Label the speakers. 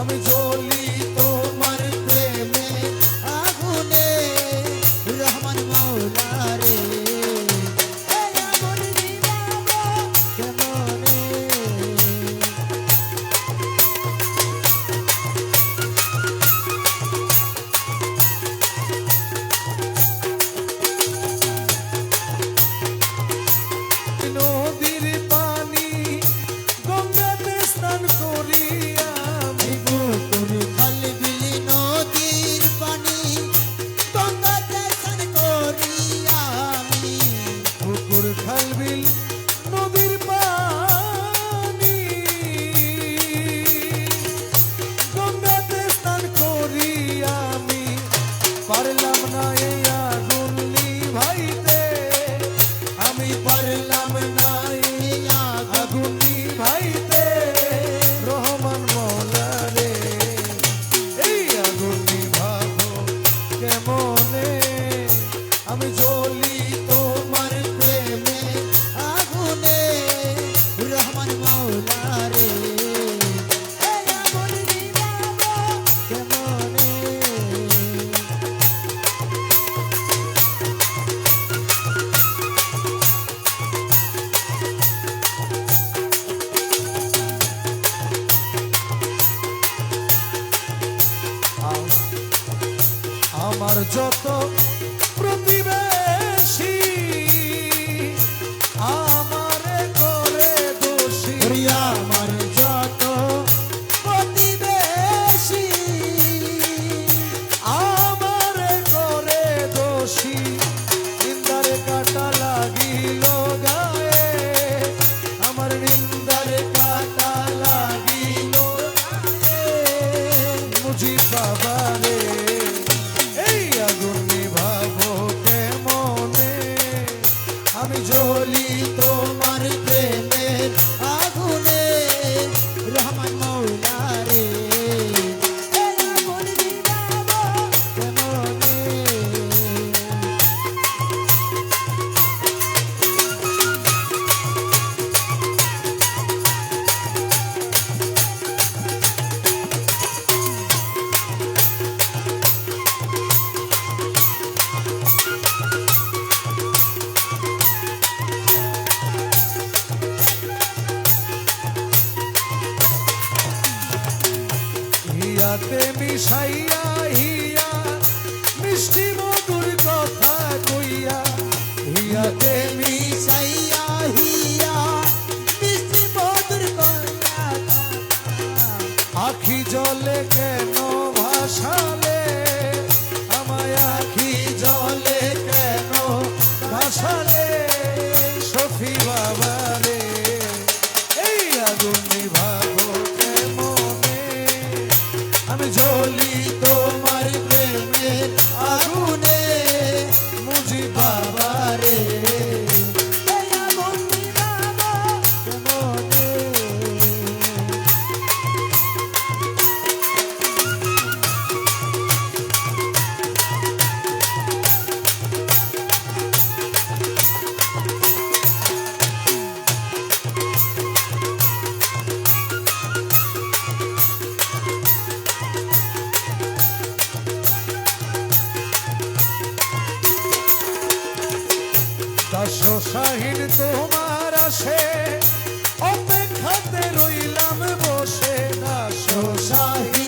Speaker 1: আমি জ্বলি তোমার প্রেমে আগুনে রহমান মৌলা রে আগুন নিভাবো কেমনে নদীর পানি গঙ্গাতে স্নান করি আমি
Speaker 2: পুকুর খাল বিল নদীর পানি গঙ্গাতে স্নান করি আমি
Speaker 1: পুকুর খাল বিল নদীর পানি গঙ্গাতে স্নান করি আমি পারলাম না এই আগুন নিভাইতে আমি পারলাম না এই আগুন নিভাইতে রহমান মৌলা রে এই আগুন নিভাবো কেমনে আমি জ্বলি
Speaker 2: তোমার প্রেমে আগুনে রহমান মৌলা রে আগুন নিভাবো কেমনে
Speaker 1: আমার যত প্রতিবেশী আমারে করে দোষী
Speaker 2: আমার যত প্রতিবেশী
Speaker 1: আমারে করে দোষী নিন্দারে কাটা লাগিল গায়ে আমার নিন্দারে কাটা লাগিল মুজি বাবারে এই আগুন নিভাবো কেমনে আমি জ্বলি
Speaker 2: তোমার প্রেমের আগুনে রহমান মৌলা রে আগুন নিভাবো কেমনে
Speaker 1: হিয়াতে মিশাইয়া হিয়া মিষ্টি মধুর কথা কইয়া হিয়াতে
Speaker 2: মিশাইয়া হিয়া মিষ্টি মধুর কথা
Speaker 1: আখি জলে কেন ভাসালে আমায় আখি জলে কেন ভাসালে সখী বাবা রে এই আগুন নিভাবো কেমনে আমি জ্বলি তোমার প্রেমের আগুনে মুজি বাবা রে
Speaker 2: আগুন নিভাবো কেমনে
Speaker 1: দাস শাহীন তোমার আসে অপেক্ষাতে রইলাম বসে দাস শাহীন